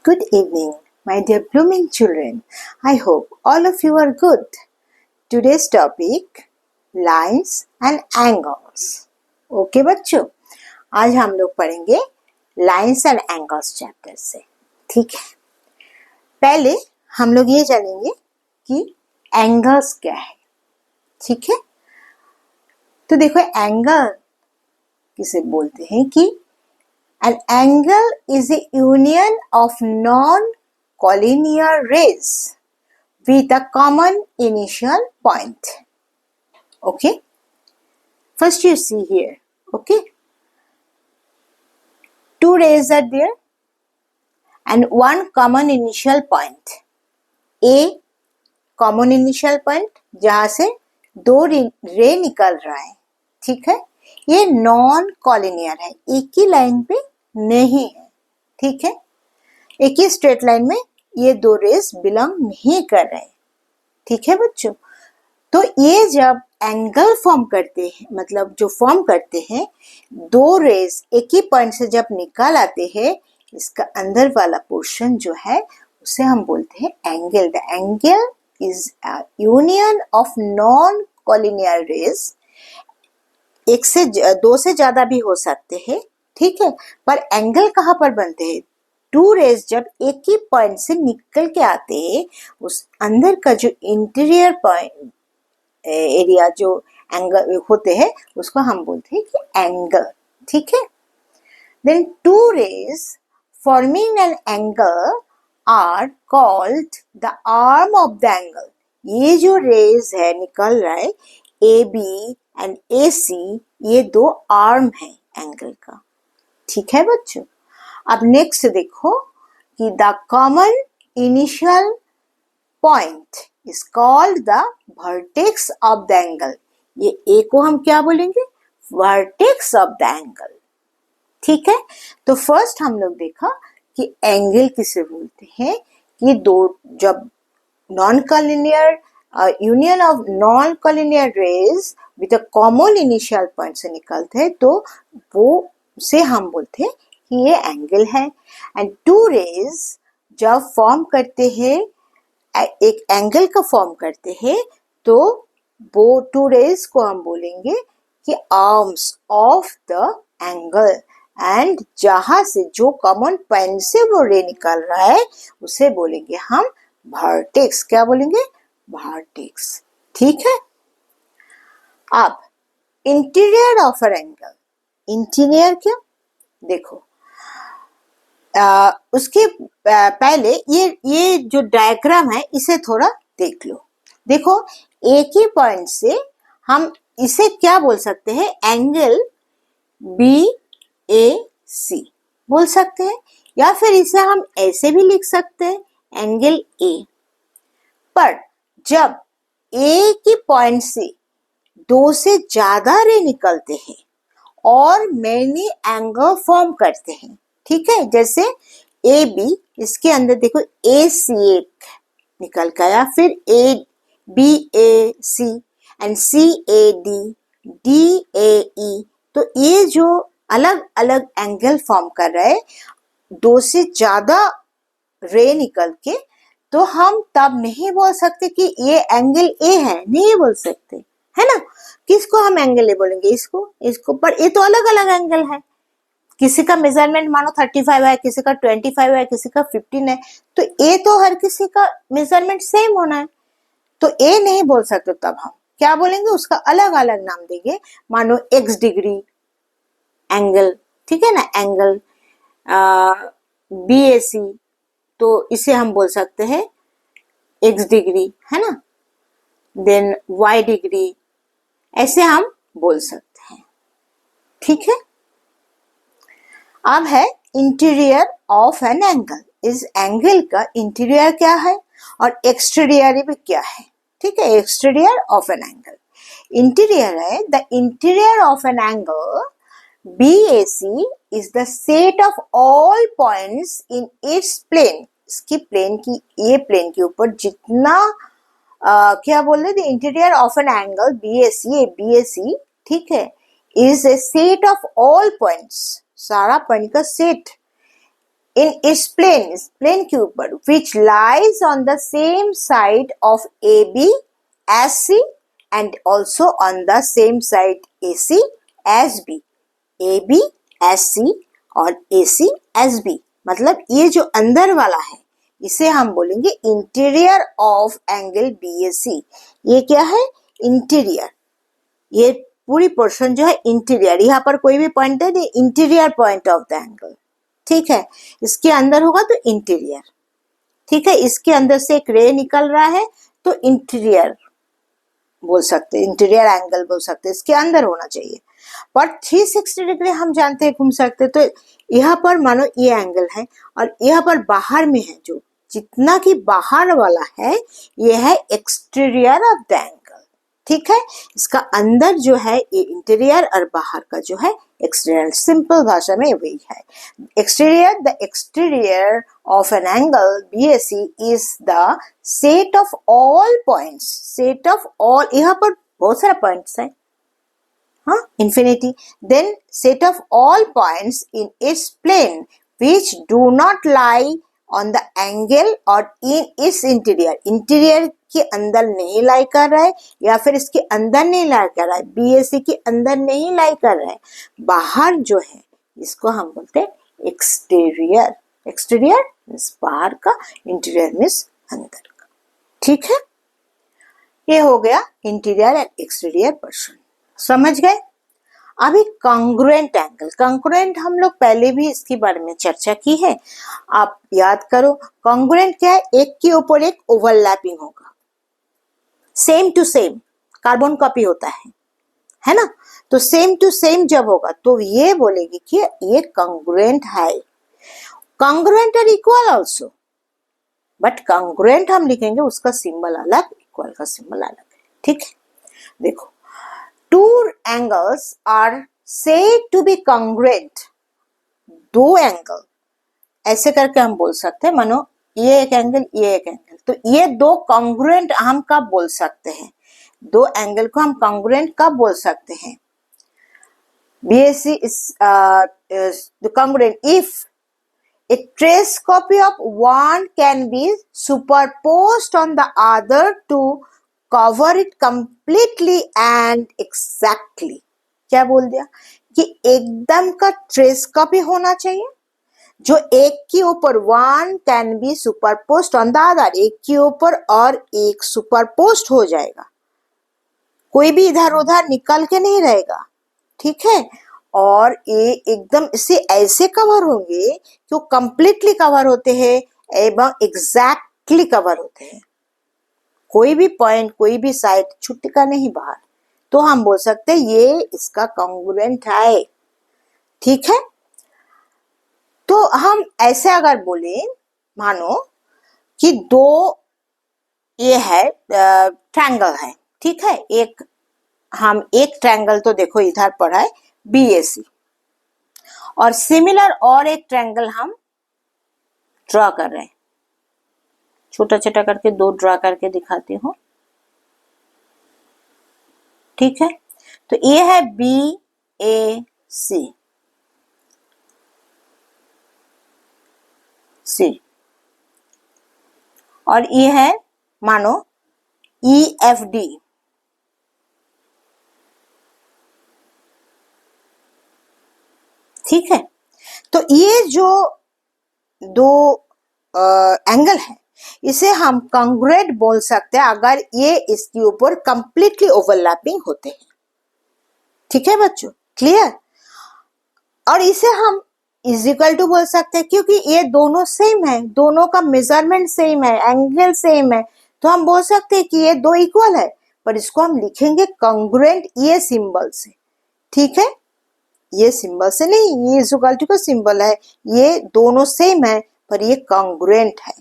Good evening, my dear blooming children. I hope all of you are good. Today's topic lines and angles. Okay बच्चों, आज हम लोग पढ़ेंगे lines and angles chapter से. ठीक है, पहले हम लोग ये जानेंगे कि एंगल्स क्या है. ठीक है, तो देखो एंगल किसे बोलते हैं कि an angle is a union of non-collinear rays with a common initial point. Okay, first you see here. Okay, two rays are there and one common initial point. A common initial point जहाँ से दो रे निकल रहा है. ठीक है, ये नॉन कॉलिनियर है, एक ही लाइन पे नहीं है. ठीक है, एक ही स्ट्रेट लाइन में ये दो रेस बिलोंग नहीं कर रहे. ठीक है बच्चों, तो ये जब एंगल फॉर्म करते हैं, मतलब जो फॉर्म करते हैं, दो रेस एक ही पॉइंट से जब निकल आते हैं, इसका अंदर वाला पोर्शन जो है उसे हम बोलते हैं angle. The angle is a union of non collinear rays. एक से दो से ज्यादा भी हो सकते हैं. ठीक है, पर एंगल कहाँ पर बनते हैं? टू रेज जब एक ही पॉइंट से निकल के आते हैं, उस अंदर का जो इंटीरियर पॉइंट एरिया जो एंगल होते हैं उसको हम बोलते हैं कि एंगल. ठीक है, then two rays forming an angle are called the arm of the angle. ये जो रेज है निकल रहा है, ए बी एंड ए सी, ये दो आर्म है एंगल का. ठीक है बच्चों, अब नेक्स्ट देखो कि the common initial point is called the vertex of the angle. ये ए को हम क्या बोलेंगे? Vertex of the angle. ठीक है, तो फर्स्ट हम लोग देखा कि एंगल किसे बोलते हैं कि दो जब non collinear union of non collinear rays with a common initial point से निकलते हैं, तो वो से हम बोलते हैं कि ये एंगल है. एंड टू रेज जब फॉर्म करते हैं, एक एंगल का फॉर्म करते हैं, तो वो टू रेज को हम बोलेंगे कि arms of the angle. And जहां से जो कॉमन पॉइंट से वो रे निकल रहा है उसे बोलेंगे हम वर्टेक्स. क्या बोलेंगे? वर्टेक्स. ठीक है, अब interior of an angle. Interior क्या? देखो उसके पहले ये जो डायग्राम है इसे थोड़ा देख लो. देखो एक ही पॉइंट से हम इसे क्या बोल सकते हैं? एंगल बी ए सी बोल सकते हैं, या फिर इसे हम ऐसे भी लिख सकते हैं एंगल ए. पर जब एक ही पॉइंट से दो से ज्यादा रे निकलते हैं और मैनी एंगल फॉर्म करते हैं. ठीक है, जैसे ए बी, इसके अंदर देखो ए सी एक निकल गया, फिर A B A C and C A D, D A E. तो ये जो अलग अलग एंगल फॉर्म कर रहे हैं दो से ज्यादा रे निकल के, तो हम तब नहीं बोल सकते कि ये एंगल ए है. नहीं बोल सकते, है ना. किसको हम एंगल ए बोलेंगे? इसको. पर ये तो अलग अलग एंगल है. किसी का मेजरमेंट मानो 35 है, किसी का 25 है, किसी का 15 है, तो ए तो हर किसी का मेजरमेंट सेम होना है. तो ए नहीं बोल सकते, तब हम क्या बोलेंगे? उसका अलग अलग नाम देंगे. मानो x डिग्री एंगल. ठीक है ना, एंगल बी ए सी, तो इसे हम बोल सकते हैं x डिग्री, है ना. देन y डिग्री, ऐसे हम बोल सकते हैं. ठीक है, अब है इंटीरियर ऑफ एन एंगल. इस एंगल का इंटीरियर क्या है और एक्सटीरियर भी क्या है? ठीक है, exterior of an angle. Interior है the interior of an angle BAC is the set of all points in its plane. इसकी प्लेन की, ये प्लेन के ऊपर जितना क्या बोल रहे थे? Interior of an angle BAC, ठीक है, is a set of all points. सारा पॉइंट का सेट इन इस प्लेन के ऊपर which lies on the same side of A B as C and also on the same side A C as B, A B as C और A C as B, मतलब ये जो अंदर वाला है इसे हम बोलेंगे interior of angle B A सी। ये क्या है? इंटीरियर। ये पूरी पोर्शन जो है इंटीरियर, यहाँ पर कोई भी पॉइंट है interior point of the angle, ठीक है। इसके अंदर होगा तो इंटीरियर, ठीक है। इसके अंदर से एक रे निकल रहा है तो इंटीरियर बोल सकते, इंटीरियर एंगल बोल सकते, इसके अंदर होना चाहिए। पर 360 डिग्री हम जानते हैं घूम सकते, तो यहाँ पर मानो ये एंगल है और यहाँ पर बाहर में है, जो जितना कि बाहर वाला है ये है एक्सटीरियर ऑफ द एंगल, ठीक है। इसका अंदर जो है ये इंटीरियर और बाहर का जो है एक्सटीरियर, सिंपल भाषा में वही है। Exterior, the exterior of an angle BAC is the set of all points, set of all, यहाँ पर बहुत सारा पॉइंट्स है, हाँ, infinity, then set of all points in its plane which do not lie on the angle or in its interior, interior के अंदर नहीं लाई कर रहा है या फिर इसके अंदर नहीं लाई कर रहा है, BAC के अंदर नहीं लाई कर रहा है, बाहर जो है इसको हम बोलते हैं एक्सटीरियर। एक्सटीरियर मीन्स बाहर का, इंटीरियर मीन्स अंदर का, ठीक है। ये हो गया इंटीरियर एंड एक्सटीरियर पोर्शन, समझ गए। अभी कॉन्ग्रुएंट एंगल, कॉन्ग्रुएंट हम लोग पहले भी इसके बारे में चर्चा की है, आप याद करो। कॉन्ग्रुएंट क्या है? एक के ऊपर एक ओवरलैपिंग होगा, same to same, carbon copy होता है ना। तो सेम टू सेम जब होगा तो ये बोलेगी कि ये कॉन्ग्रुएंट है। कॉन्ग्रुएंट और इक्वल आल्सो, बट कॉन्ग्रुएंट हम लिखेंगे उसका सिंबल अलग, इक्वल का सिंबल अलग है, ठीक है। देखो, two angles are said to be congruent, दो एंगल ऐसे करके हम बोल सकते हैं, मानो ये एक एंगल ये एक एंगल, तो ये दो कॉन्ग्रुएंट हम कब बोल सकते हैं? दो एंगल को हम कॉन्ग्रुएंट कब बोल सकते हैं? BAC is the congruent if a trace copy of one can be superposed on the other to cover it completely and exactly। क्या बोल दिया कि एकदम का ट्रेस कॉपी होना चाहिए, जो एक के ऊपर one can be superposed on the other, एक के ऊपर और एक सुपरपोस्ट हो जाएगा, कोई भी इधर उधर निकल के नहीं रहेगा, ठीक है। और ये एकदम इससे ऐसे कवर होंगे जो कंप्लीटली कवर होते हैं एवं एग्जैक्टली कवर होते हैं, कोई भी पॉइंट कोई भी साइड छुटका नहीं बाहर, तो हम बोल सकते हैं ये इसका कॉन्ग्रुएंट है, ठीक है। तो हम ऐसे अगर बोले, मानो कि दो ये है ट्रायंगल है, ठीक है, एक ट्रायंगल तो देखो इधर पड़ा है BAC, और सिमिलर और एक ट्रायंगल हम ड्रॉ कर रहे हैं, छोटा छोटा करके दो ड्रॉ करके दिखाती हूँ, ठीक है। तो ये है BAC, और ये है मानो EFD, ठीक है। तो ये जो दो एंगल है इसे हम कॉन्ग्रुएंट बोल सकते हैं अगर ये इसके ऊपर कंप्लीटली ओवरलैपिंग होते हैं, ठीक है बच्चों, क्लियर। और इसे हम इज इक्वल टू बोल सकते हैं क्योंकि ये दोनों सेम है, दोनों का मेजरमेंट सेम है, एंगल सेम है, तो हम बोल सकते हैं कि ये दो इक्वल है, पर इसको हम लिखेंगे कॉन्ग्रुएंट ये सिंबल से, ठीक है, ये सिंबल से नहीं, ये इज इक्वल टू का सिंबल है, ये दोनों सेम है पर ये कॉन्ग्रुएंट है,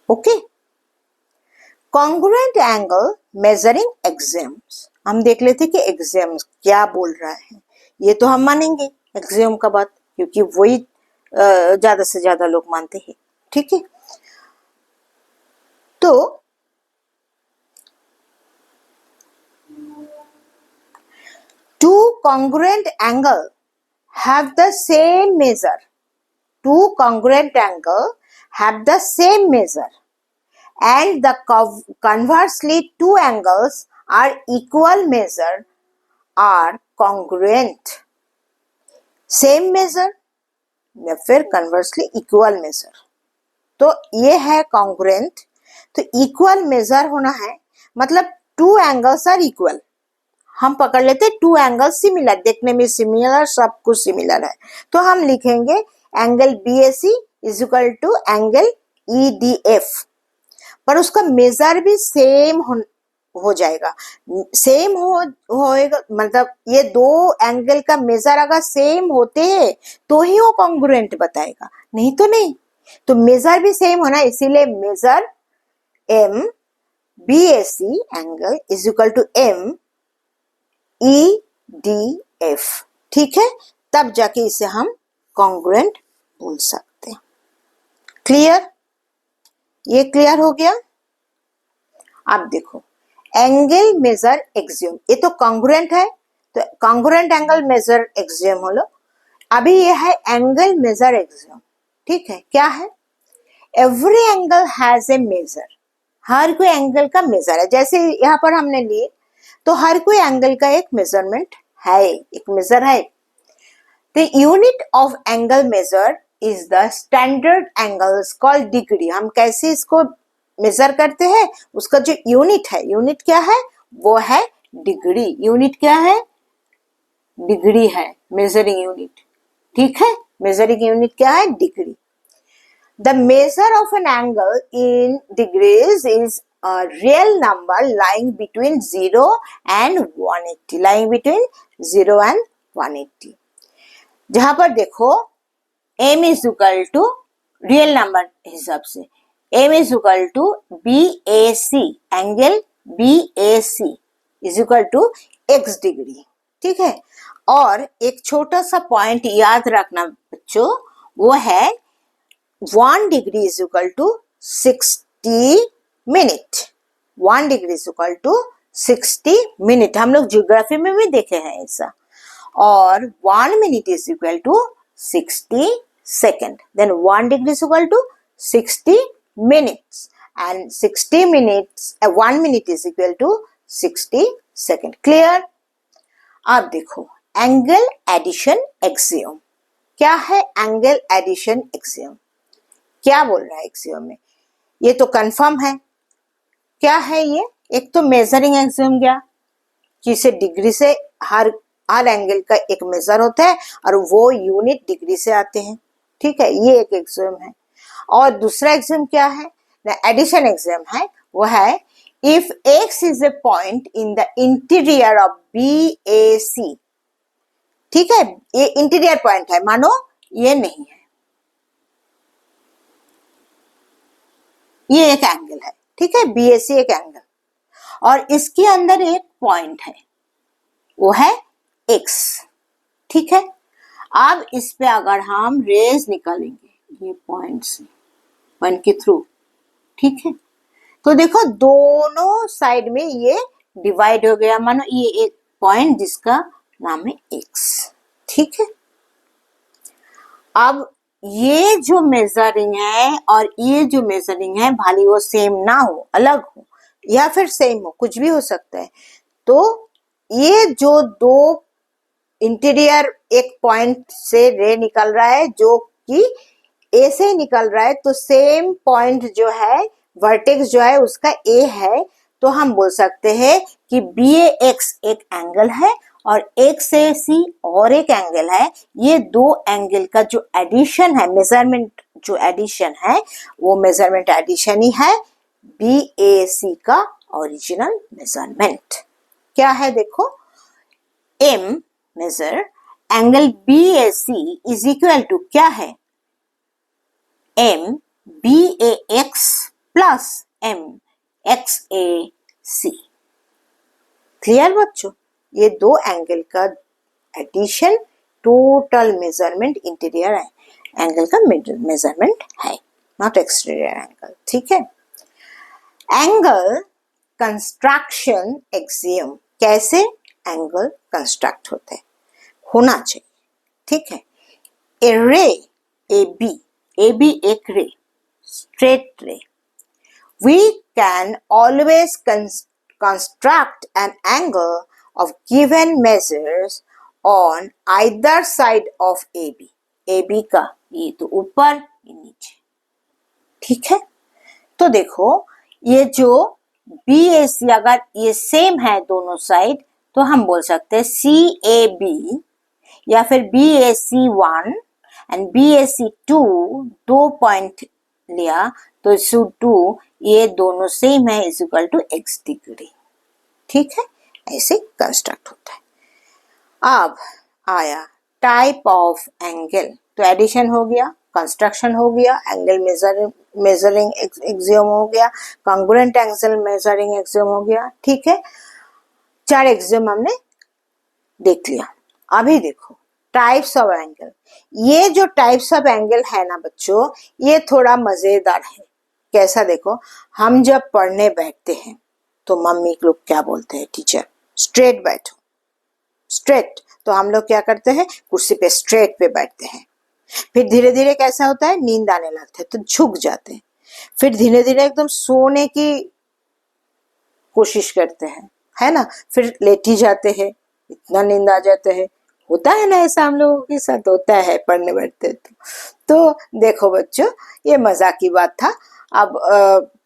okay. Congruent angle measuring axioms, हम देख लेते कि एक्सियम्स क्या बोल रहा है, ये तो हम मानेंगे एक्सियम का बात, क्योंकि वही ज्यादा से ज्यादा लोग मानते हैं, ठीक है। तो two congruent angle have the same measure, two congruent angle have the same measure and the conversely two angles are equal measure are congruent. Same measure या फिर कन्वर्सली इक्वल मेजर, तो ये है कॉन्ग्रुएंट। तो इक्वल मेजर होना है मतलब two angles are equal. हम पकड़ लेते टू एंगल्स सिमिलर, देखने में सिमिलर, सब कुछ सिमिलर है, तो हम लिखेंगे angle BAC is equal to angle EDF, पर उसका मेजर भी सेम हो जाएगा। सेम होएगा मतलब ये दो एंगल का मेजर अगर सेम होते हैं तो ही वो कॉन्ग्रुएंट बताएगा, नहीं तो नहीं। तो मेजर भी सेम होना, इसीलिए measure MBAC angle is equal to MEDF, ठीक है, तब जाके इसे हम कॉन्ग्रुएंट बोल सकते हैं। क्लियर? ये क्लियर हो गया। अब देखो एंगल मेजर एक्सियम, ये तो कॉन्ग्रुएंट है, तो कॉन्ग्रुएंट एंगल मेजर एक्सियम हो लो। अभी ये है एंगल मेजर एक्सियम, ठीक है। क्या है? Every angle has a measure, हर कोई एंगल का मेजर है। जैसे यहाँ पर हमने लिए तो हर कोई एंगल का एक मेजरमेंट है, एक मेजर है। The unit of angle measure is the standard angle called degree. हम कैसे इसको मेजर करते हैं, उसका जो यूनिट है, यूनिट क्या है, वो है डिग्री। यूनिट क्या है? डिग्री है, मेजरिंग यूनिट, ठीक है। मेजरिंग यूनिट क्या है? Degree. The measure of an angle in degrees is a real number lying between 0 and 180, lying between 0 and 180। जहां पर देखो m is equal to real number हिसाब से m is equal to BAC, angle BAC is equal to x degree, ठीक है। और एक छोटा सा पॉइंट याद रखना बच्चों, वो है 1 degree is equal to 60 minute. 1 degree is equal to 60 minute, हम लोग ज्योग्राफी में भी देखे हैं ऐसा। और 1 minute is equal to 60 second, then 1 degree is equal to 60 minutes and 60 minutes 1 minute is equal to 60 second. Clear? अब देखो एंगल एडिशन एक्सियम। क्या है एंगल एडिशन एक्सियम? क्या बोल रहा है एक्सियम में? ये तो कंफर्म है। क्या है ये? एक तो मेजरिंग एक्सियम गया, जिसे डिग्री से हर एंगल का एक मेजर होता है और वो यूनिट डिग्री से आते हैं, ठीक है, ये एक एक्सियम है। और दूसरा एक्सियम क्या है? एडिशन एक्सियम है, वो है if x is a point in the interior of BAC, ठीक है, ये इंटीरियर पॉइंट है, मानो ये नहीं है, ये एक एंगल है, ठीक है, BAC एक एंगल, और इसके अंदर एक पॉइंट है, वो है x, ठीक है। अब इस पे अगर हम रेज निकालेंगे ये पॉइंट से, पॉइंट के थ्रू, ठीक है, तो देखो दोनों साइड में ये डिवाइड हो गया, मानो ये एक पॉइंट जिसका नाम है x, ठीक है। अब ये जो मेजरिंग है और ये जो मेजरिंग है, भले वो सेम ना हो, अलग हो या फिर सेम हो, कुछ भी हो सकता है। तो ये जो दो इंटीरियर एक पॉइंट से रे निकल रहा है जो कि ए से निकल रहा है, तो सेम पॉइंट जो है, वर्टेक्स जो है उसका ए है, तो हम बोल सकते हैं कि BAX एक एंगल है और XAC और एक एंगल है। ये दो एंगल का जो एडिशन है, मेजरमेंट जो एडिशन है, वो मेजरमेंट एडिशन ही है BAC का ओरिजिनल मेजरमेंट। क्या है देखो, M measure angle BAC is equal to क्या है, MBAX प्लस MXAC। क्लियर बच्चों? ये दो एंगल का addition total measurement interior angle का मेजरमेंट है, नॉट एक्सटीरियर एंगल, ठीक है। एंगल कंस्ट्रक्शन एक्सियम, कैसे एंगल कंस्ट्रक्ट होते हैं, होना चाहिए, ठीक है। ए रे AB एक रे, straight ray, we can always construct an angle of given measures on either side of AB. AB का ये तो ऊपर ये नीचे, ठीक है। तो देखो ये जो BAC अगर ये सेम है दोनों साइड तो हम बोल सकते हैं CAB या फिर BAC1 एंड BAC2, दो पॉइंट लिया तो SU2 ये दोनों सेम है is equal to x degree, ठीक है। ऐसे कंस्ट्रक्ट होता है। अब आया टाइप ऑफ एंगल, तो एडिशन हो गया, कंस्ट्रक्शन हो गया, एंगल मेजरिंग एक्सियम हो गया, कॉन्ग्रुएंट एंगल मेजरिंग एक्सियम हो गया, ठीक है। 4 एक्सियम हमने देख लिया। अभी देखो टाइप्स ऑफ एंगल। ये जो टाइप्स ऑफ एंगल है ना बच्चों, ये थोड़ा मजेदार है। कैसा देखो, हम जब पढ़ने बैठते हैं तो मम्मी लोग क्या बोलते हैं, टीचर स्ट्रेट बैठो, स्ट्रेट। तो हम लोग क्या करते हैं, कुर्सी पे स्ट्रेट पे बैठते हैं। फिर धीरे धीरे कैसा होता है, नींद आने लगता है तो झुक जाते हैं। फिर धीरे धीरे एकदम सोने की कोशिश करते हैं, है ना। फिर लेट ही जाते हैं, इतना नींद आ जाते हैं। होता है ना ऐसा, हम लोगों के साथ होता है पढ़ने बैठते तो देखो बच्चों ये मजाक की बात था। अब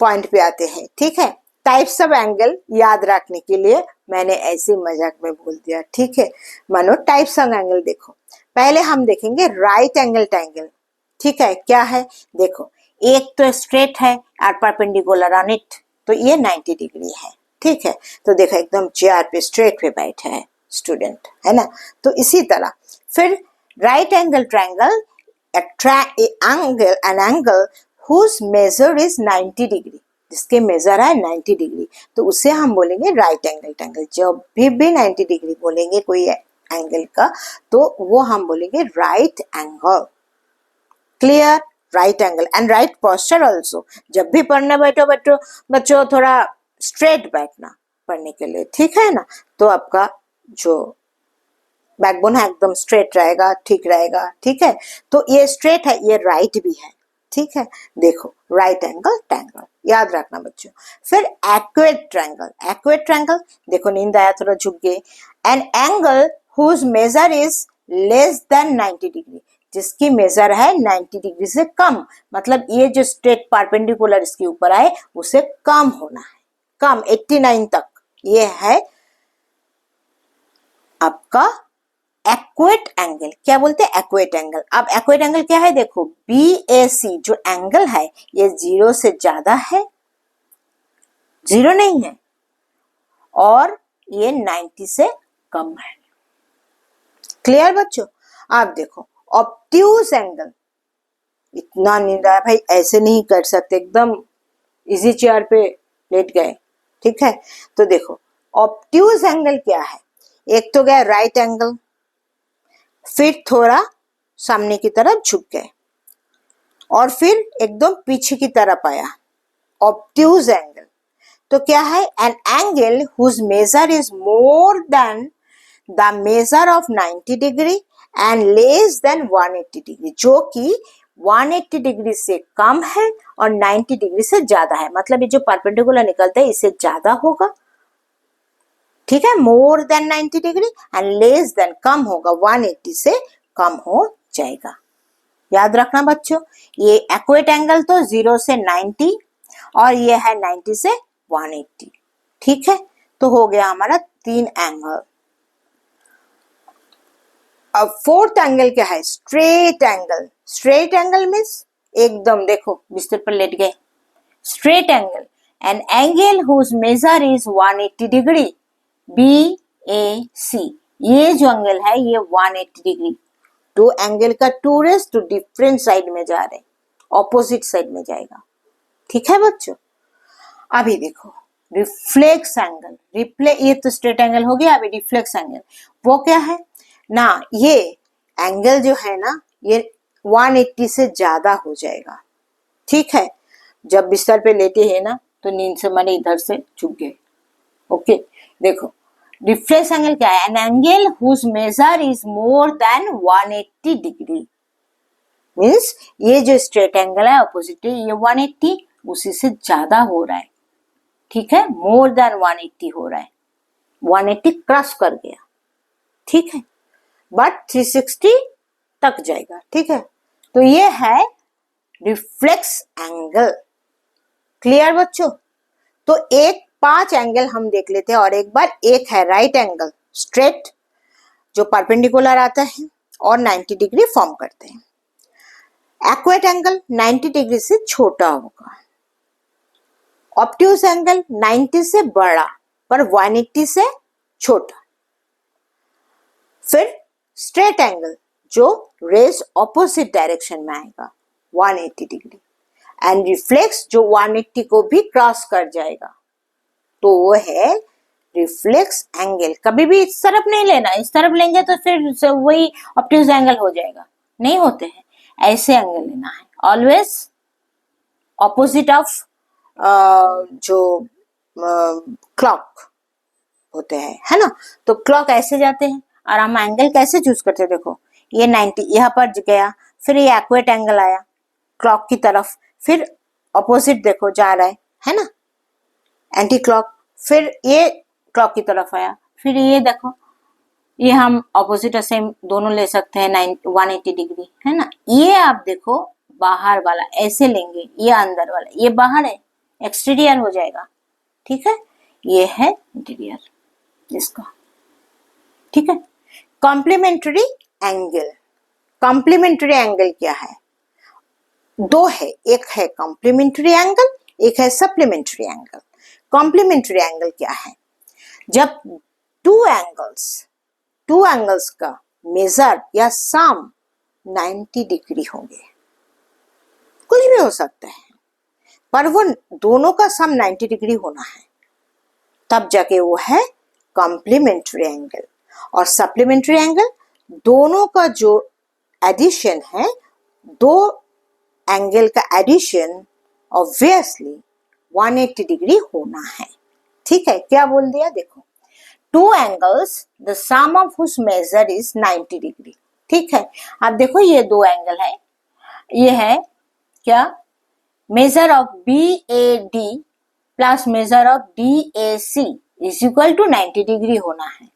पॉइंट पे आते हैं, ठीक है। टाइप्स ऑफ एंगल याद रखने के लिए मैंने ऐसे मजाक में बोल दिया, ठीक है। मानो टाइप्स ऑफ एंगल देखो, पहले हम देखेंगे राइट एंगल ट्रायंगल, ठीक है। क्या है देखो, एक तो स्ट्रेट है और परपेंडिकुलर ऑन इट, तो ये 90 डिग्री है, ठीक है। तो देखो एकदम चेयर पे स्ट्रेट पे बैठा है स्टूडेंट, है ना। तो इसी तरह फिर right angle triangle, an angle whose measure is 90 degree, जिसके मेजर है 90 डिग्री, तो उसे हम बोलेंगे राइट एंगल ट्रायंगल। जब भी 90 डिग्री बोलेंगे कोई एंगल का तो वो हम बोलेंगे right angle. Clear, right angle and right posture also. जब भी पढ़ने बैठो बच्चों थोड़ा स्ट्रेट बैठना पढ़ने के लिए, ठीक है ना। तो आपका जो बैकबोन है एकदम स्ट्रेट रहेगा, ठीक रहेगा, ठीक है। तो ये स्ट्रेट है, ये राइट भी है, ठीक है। देखो राइट एंगल ट्रायंगल याद रखना बच्चों। फिर एक्वेट ट्रायंगल, एक्वेट ट्रायंगल देखो नींद आया थोड़ा झुक गए। An angle whose measure is less than 90 degree, जिसकी मेजर है 90 डिग्री से कम, मतलब ये जो स्ट्रेट परपेंडिकुलर इसके ऊपर आए उसे कम होना है, कम 89 तक। ये है आपका एक्वेट एंगल। क्या बोलते हैं, एक्वेट एंगल। अब एक्वेट एंगल क्या है देखो, BAC जो एंगल है ये 0 से ज्यादा है, 0 नहीं है, और ये 90 से कम है। क्लियर बच्चों। आप देखो ऑब्ट्यूज एंगल, इतना नींद आया भाई, ऐसे नहीं कर सकते, एकदम इजी चेयर पे लेट गए, ठीक है। तो देखो ऑब्ट्यूज एंगल क्या है, एक तो गया राइट एंगल, फिर थोड़ा सामने की तरफ झुक गए और फिर एकदम पीछे की तरफ आया, ऑब्ट्यूज एंगल। तो क्या है, an angle whose measure is more than the measure of 90 degree and less than 180 degree, जो कि 180 डिग्री से कम है और 90 डिग्री से ज्यादा है, मतलब ये जो परपेंडिकुलर निकलता है इससे ज्यादा होगा, ठीक है। More than 90 degree and less than कम होगा, 180 से कम हो जाएगा। याद रखना बच्चों, ये एक्वेट एंगल तो 0 से 90 और ये है 90 से 180, ठीक है। तो हो गया हमारा 3 एंगल। अब फोर्थ एंगल क्या है, straight angle. Straight angle means एकदम देखो बिस्तर पर लेट गए, straight angle, an angle whose measure is 180 degree, BAC, ये जो एंगल है ये 180 डिग्री। दो एंगल का टू रेस तो डिफरेंट साइड में जा रहे, ऑपोजिट साइड में जाएगा, ठीक है बच्चों। अभी देखो रिफ्लेक्स एंगल, ये तो स्ट्रेट एंगल हो गया। अभी रिफ्लेक्स एंगल वो क्या है ना, ये एंगल जो है ना ये 180 से ज्यादा हो जाएगा, ठीक है। जब बिस्तर पे लेटे हैं ना तो नींद से मैंने इधर से झुक गए, ओके। देखो रिफ्लेक्स एंगल क्या है, an angle whose measure is more than 180 degree, means ये जो स्ट्रेट एंगल है अपोजिट ये 180 उसी से ज्यादा हो रहा है, ठीक है, मोर देन 180 हो रहा है, 180 क्रॉस कर गया, ठीक है, बट 360 तक जाएगा, ठीक है। तो ये है रिफ्लेक्स एंगल। क्लियर बच्चों? तो एक 5 एंगल हम देख लेते हैं और एक बार। एक है राइट एंगल स्ट्रेट जो परपेंडिकुलर आता है और 90 डिग्री फॉर्म करते हैं। एक्वेट एंगल 90 डिग्री से छोटा होगा, ऑब्ट्यूज एंगल 90 से बड़ा पर 180 से छोटा। फिर स्ट्रेट एंगल जो रेज ऑपोजिट डायरेक्शन में आएगा 180 डिग्री, एंड रिफ्लेक्स जो 180 को भी क्रॉस कर जाएगा, तो वो है रिफ्लेक्स एंगल। कभी भी इस तरफ नहीं लेना, इस तरफ लेंगे तो फिर वही ऑब्ट्यूज एंगल हो जाएगा, नहीं होते हैं, ऐसे एंगल लेना है ऑलवेज ऑपोजिट ऑफ जो क्लॉक होते हैं, है ना। तो क्लॉक ऐसे जाते हैं और हम एंगल कैसे चूज करते हैं, देखो ये 90 यहाँ पर गया, फिर ये एक्वेट एंगल आया क्लॉक की तरफ, फिर ऑपोजिट देखो जा रहा है ना, एंटी क्लॉक, फिर ये क्लॉक की तरफ आया, फिर ये देखो ये हम ऑपोजिट सेम दोनों ले सकते हैं 180 डिग्री, है ना। ये आप देखो बाहर वाला ऐसे लेंगे, ये अंदर वाला, ये बाहर है, एक्सटीरियर हो जाएगा, ठीक है, ये है इंटीरियर इसका, ठीक है। कॉम्प्लीमेंट्री एंगल, कॉम्प्लीमेंट्री एंगल क्या है? दो है, एक है कॉम्प्लीमेंट्री एंगल, एक है सप्लीमेंट्री एंगल। कॉम्प्लीमेंट्री एंगल क्या है? जब टू एंगल्स का मेजर या सम 90 डिग्री होंगे, कुछ भी हो सकता है, पर वो दोनों का सम 90 डिग्री होना है, तब जाके वो है कॉम्प्लीमेंट्री एंगल। और सप्लीमेंट्री एंगल दोनों का जो एडिशन है, दो एंगल का एडिशन ऑब्वियसली 180 डिग्री होना है, ठीक है। क्या बोल दिया? देखो two angles the sum of whose measure is 90 degree, ठीक है। अब देखो ये दो एंगल है, ये है क्या? Measure of BAD plus measure of DAC is equal to 90 degree होना है।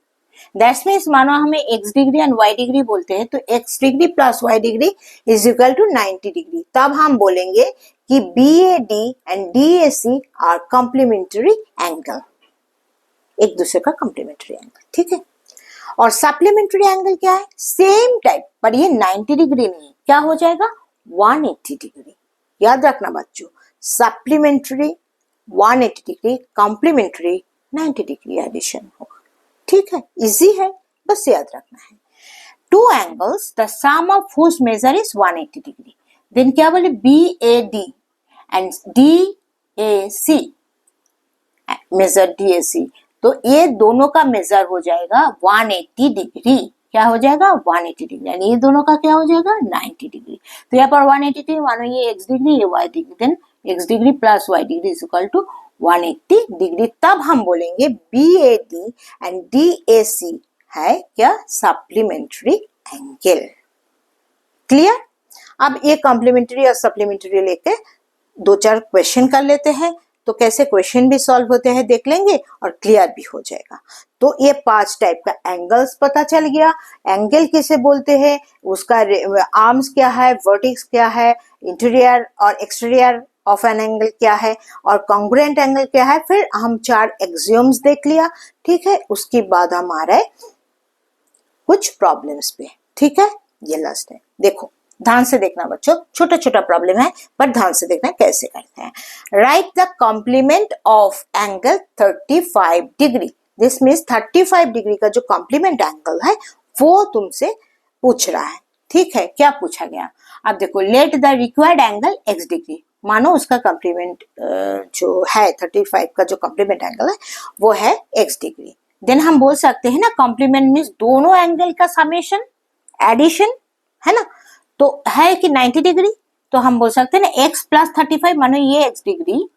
दैट्स मीन्स मानो हमें x degree and y degree बोलते हैं, तो x degree plus y degree is equal to 90 degree, तब हम बोलेंगे कि BAD and DAC are complementary angle, एक दूसरे का कॉम्प्लीमेंट्री एंगल, ठीक है। और सप्लीमेंट्री एंगल क्या है? सेम टाइप, पर ये 90 डिग्री नहीं, क्या हो जाएगा? 180 डिग्री। याद रखना बच्चों, supplementary 180 degree, complementary 90 degree addition होगा, ठीक है, इजी है, बस याद रखना है। Two angles the sum of whose measure is 180 degree, then क्या बोले? BAD and DAC measure DAC, तो ये दोनों का मेजर हो जाएगा 180 डिग्री। क्या हो जाएगा? 180 डिग्री, यानी ये दोनों का क्या हो जाएगा? 90 डिग्री। तो यहाँ पर 180 डिग्री मानो ये x डिग्री, ये y degree, then x degree plus y degree is equal to 180 degree, तब हम बोलेंगे BAD एंड DAC है क्या? Supplementary angle. क्लियर? अब ये कॉम्प्लीमेंट्री और सप्लीमेंट्री लेके 2-4 क्वेश्चन कर लेते हैं, तो कैसे क्वेश्चन भी सॉल्व होते हैं देख लेंगे और क्लियर भी हो जाएगा। तो ये 5 टाइप का एंगल्स पता चल गया। एंगल किसे बोलते हैं, उसका आर्म्स क्या है, वर्टेक्स क्या है, इंटीरियर और एक्सटीरियर ऑफ एन एंगल क्या है, और कॉन्ग्रुएंट एंगल क्या है। फिर हम 4 एक्सियोम्स देख लिया, ठीक है। उसके बाद हम आ रहे कुछ प्रॉब्लम्स पे, ठीक है। ये लास्ट है, देखो ध्यान से देखना बच्चों, छोटा छोटा प्रॉब्लम है पर ध्यान से देखना कैसे करते हैं। Write the complement of angle 35 degree, this means 35 degree का जो कॉम्प्लीमेंट एंगल है वो तुमसे पूछ रहा है, ठीक है। क्या पूछा गया? अब देखो, let the required angle x degree, मानो उसका कॉम्प्लीमेंट जो है 35 का जो कॉम्प्लीमेंट एंगल है वो है x डिग्री। देन हम बोल सकते हैं ना, कॉम्प्लीमेंट मीन्स दोनों एंगल का समेशन, एडिशन, है ना। तो है कि 90 डिग्री, तो हम बोल सकते हैं ना x प्लस 35, मानो ये x डिग्री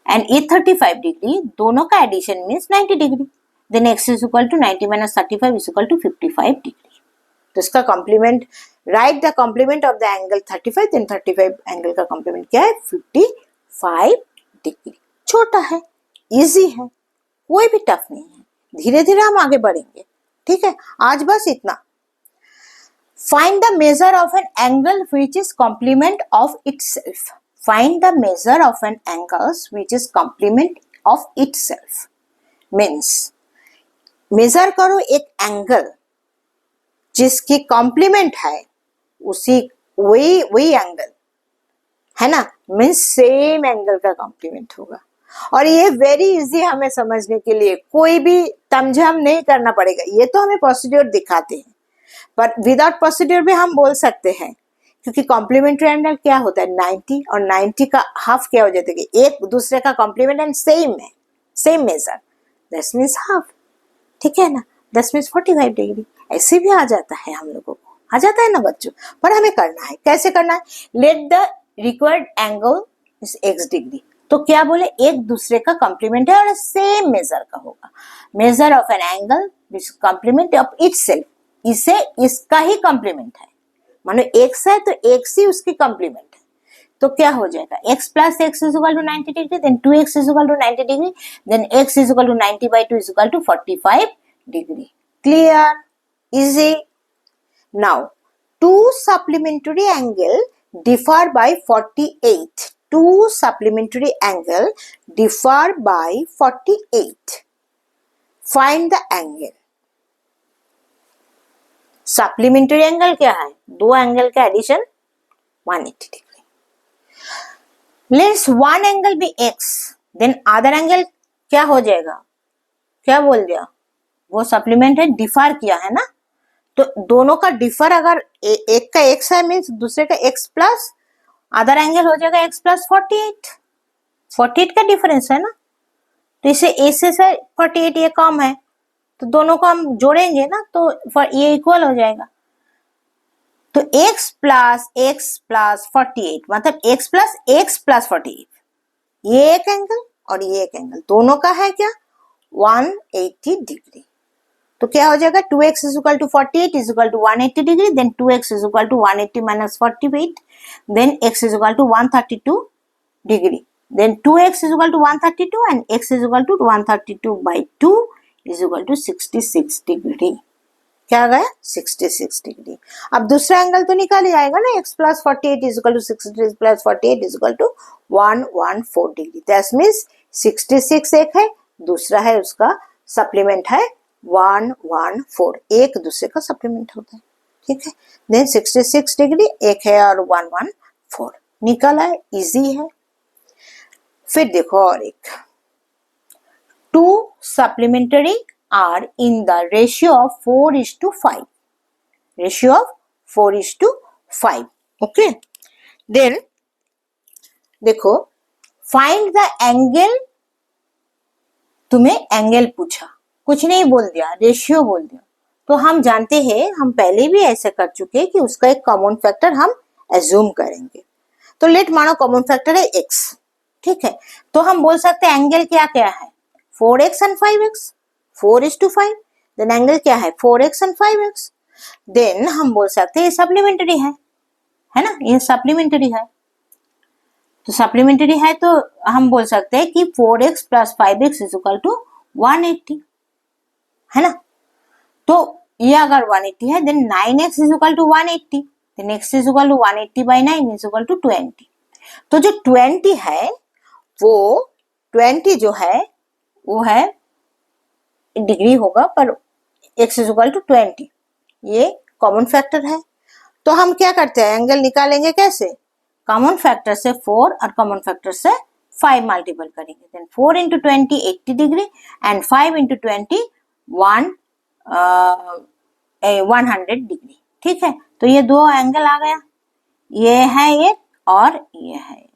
एंड ये 35 डिग्री, दोनों का addition means 90 degree. Then x is equal to 90 minus 35 is equal to 55 degree. तो इसका complement write the complement of the angle 35, then 35 angle का कॉम्प्लीमेंट क्या है 55 डिग्री। छोटा है, इजी है, कोई भी टफ नहीं है, धीरे धीरे हम आगे बढ़ेंगे। ठीक है, आज बस इतना। Find the measure of an angle which is complement of itself. Find the measure of an angle which is complement of itself means measure करो एक एंगल जिसकी कॉम्प्लीमेंट है उसी वही एंगल है ना, मीन्स सेम एंगल का कॉम्प्लीमेंट होगा। और ये वेरी इजी हमें समझने के लिए, कोई भी तमझम नहीं करना पड़ेगा। ये तो हमें प्रोसीड्योर दिखाते हैं, पर विदाउट प्रोसीड्योर भी हम बोल सकते हैं, क्योंकि कॉम्प्लीमेंट्री एंगल क्या होता है 90, और 90 का हाफ क्या हो जाता है कि एक दूसरे का कॉम्प्लीमेंट एंड सेम है, same measure, that means half. ठीक है ना, दैट मीन्स 45 डिग्री। ऐसे भी आ जाता है, हम लोगों को आ जाता है ना बच्चों, पर हमें करना है। कैसे करना है? Let the required angle is x degree. तो क्या बोले, एक दूसरे का कॉम्प्लीमेंट है और सेम मेजर का होगा। Measure of an angle which complement of itself, इसे इसका ही कॉम्प्लीमेंट है। मानो x है तो x ही उसकी कॉम्प्लीमेंट है, तो क्या हो जाएगा x plus x is equal to 90 degree, then 2x is equal to 90 degree, then x is equal to 90/2 is equal to 45 degree. Clear, easy. Now, two supplementary angle differ by 48. Two supplementary angle differ by 48. Find the angle. Supplementary angle क्या है? दो angle का addition 180 degree. Let's one angle be x, then other angle क्या हो जाएगा? क्या बोल दिया? वो सप्लीमेंट है, डिफर किया है ना, तो दोनों का डिफर अगर एक का x है मीन्स दूसरे का x प्लस अदर एंगल हो जाएगा x प्लस 48 का डिफरेंस है ना, तो इसे a से 48 ये कम है, तो दोनों को हम जोड़ेंगे ना तो ये इक्वल हो जाएगा। तो x प्लस 48 मतलब x प्लस 48, ये एक एंगल और ये एक एंगल, दोनों का है क्या 180 डिग्री। तो क्या हो जाएगा 2x is equal to 48 is equal to 180 degree, then 2x is equal to 180 minus 48, then x is equal to 132 degree, then 2x is equal to 132 and x is equal to 132/2 is equal to 66 degree. क्या आ गया 66 degree. अब दूसरा angle तो निकाल ही आएगा ना, x plus 48 is equal to 66 plus 48 is equal to 114 degree. That means 66 एक है, दूसरा है उसका सप्लीमेंट है 114, एक दूसरे का सप्लीमेंट होता है। ठीक है, देन 66 डिग्री एक है और 114 निकला है, इजी है। फिर देखो और एक, two supplementary are in the ratio of 4:5, ratio of 4:5। Okay, then देखो फाइंड द एंगल, तुम्हें एंगल पूछा, कुछ नहीं बोल दिया, रेशियो बोल दिया, तो हम जानते हैं, हम पहले भी ऐसे कर चुके हैं कि उसका एक कॉमन फैक्टर हम एज्यूम करेंगे। तो लेट मानो कॉमन फैक्टर है x, ठीक है, तो हम बोल सकते हैं एंगल क्या क्या है 4x and 5x, 4:5, then angle क्या है 4x एंड 5x, देन हम बोल सकते हैं ये सप्लीमेंट्री है ना, ये सप्लीमेंट्री है, तो सप्लीमेंट्री है तो हम बोल सकते हैं कि 4x plus 5x is equal to 180 है ना। तो ये अगर 180 है then 9x is equal to 180, then x is equal to 180/9 is equal to 20। तो जो 20 है वो 20 जो है वो है डिग्री होगा, पर x इज इक्वल टू 20 ये कॉमन फैक्टर है। तो हम क्या करते हैं, एंगल निकालेंगे कैसे, कॉमन फैक्टर से 4 और कॉमन फैक्टर से 5 मल्टीपल करेंगे, then 4 into 20 80 degree and 5 into 20 100 degree. ठीक है, तो ये दो एंगल आ गया, ये है एक और ये है एक।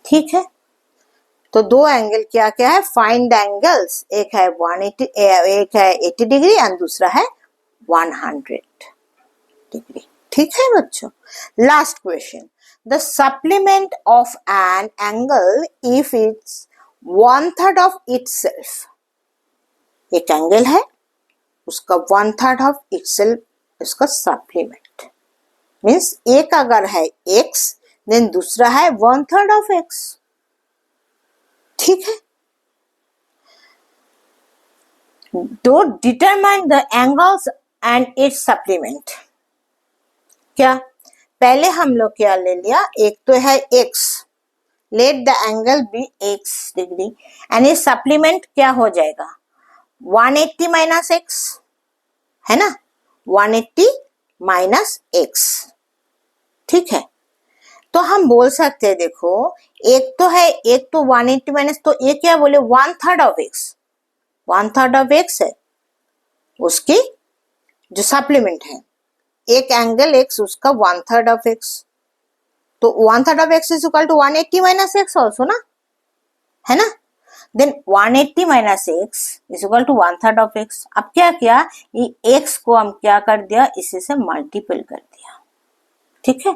ठीक है, तो दो एंगल क्या क्या है, फाइंड द एंगल्स, एक है 180, एक है 80 डिग्री एंड दूसरा है 100 डिग्री। ठीक है बच्चों, last question, the supplement of an angle if it's 1/3 of itself, एक एंगल है उसका 1/3 ऑफ इटसेल्फ इसका सप्लीमेंट। मीन्स एक अगर है x देन दूसरा है 1/3 ऑफ x। ठीक है, तो determine the angles and it's supplement. क्या पहले हम लोग क्या ले लिया, एक तो है x, let the angle be x degree, and इस सप्लीमेंट क्या हो जाएगा 180 माइनस x, है ना, 180 माइनस x। ठीक है, तो हम बोल सकते हैं, देखो एक तो है, एक तो 180 माइनस, तो ये क्या बोले 1/3 ऑफ x, 1/3 ऑफ x है उसकी जो सप्लीमेंट है, एक एंगल x उसका 1/3 ऑफ x, तो 1/3 of x is equal to 180 minus x also ना, है ना। Then 180 minus x is equal to 1/3 of x। अब क्या किया, ये x को हम क्या कर दिया, इसी से मल्टीपल कर दिया। ठीक है,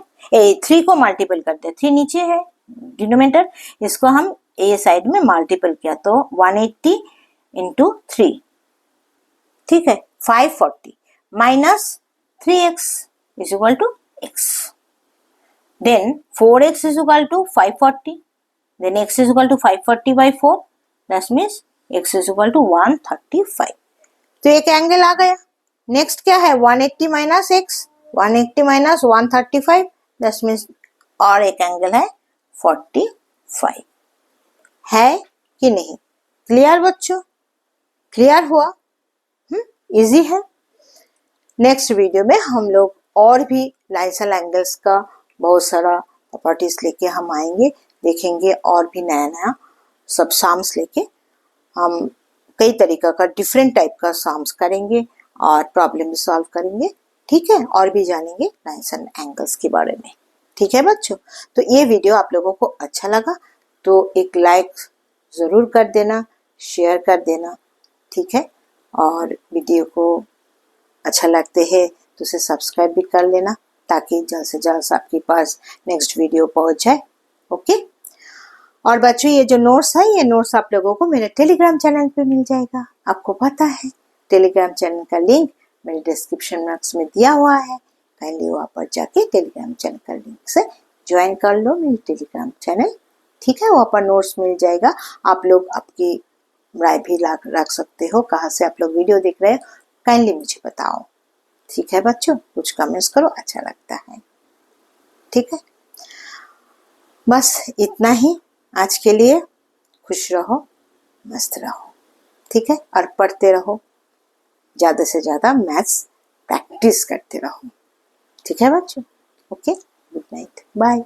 3 को मल्टीपल कर दिया, 3 नीचे है डिनोमिनेटर, इसको हम ए साइड में मल्टीपल किया, तो 180 इंटू 3, ठीक है 540 minus 3x is equal to x. Then 4x is equal to 540. Then x is equal to 540 by 4. That means x is equal to 135. तो एक एंगल आ गया। नेक्स्ट क्या है 180 minus x, 180 minus 135, that means और एक angle है 45। है कि नहीं? क्लियर बच्चों? क्लियर हुआ? इजी है। नेक्स्ट वीडियो में हम लोग और भी लाइन्स एंड एंगल्स का बहुत सारा प्रॉपर्टीज लेके हम आएंगे, देखेंगे और भी नया नया सब साम्स लेके हम कई तरीका का डिफरेंट टाइप का साम्स करेंगे और प्रॉब्लम सॉल्व करेंगे। ठीक है, और भी जानेंगे लाइन्स एंड एंगल्स के बारे में। ठीक है बच्चों, तो ये वीडियो आप लोगों को अच्छा लगा तो एक लाइक ज़रूर कर देना, शेयर कर देना। ठीक है, और वीडियो को अच्छा लगते है तो उसे सब्सक्राइब भी कर लेना, ताकि जल्द से जल्द आपके पास नेक्स्ट वीडियो पहुंच जाए। ओके, और बच्चों ये जो नोट्स है, ये नोट्स आप लोगों को मेरे टेलीग्राम चैनल पे मिल जाएगा। आपको पता है टेलीग्राम चैनल का लिंक मेरे डिस्क्रिप्शन बॉक्स में दिया हुआ है, काइंडली वहाँ पर जाके टेलीग्राम चैनल का लिंक से ज्वाइन कर लो मेरी टेलीग्राम चैनल। ठीक है, वहाँ पर नोट्स मिल जाएगा। आप लोग आपकी राय भी रख सकते हो, कहाँ से आप लोग वीडियो देख रहे हो काइंडली मुझे बताओ। ठीक है बच्चों, कुछ कमेंट्स करो, अच्छा लगता है। ठीक है, बस इतना ही आज के लिए। खुश रहो, मस्त रहो। ठीक है, और पढ़ते रहो, ज़्यादा से ज़्यादा मैथ्स प्रैक्टिस करते रहो। ठीक है बच्चों, ओके, गुड नाइट, बाय।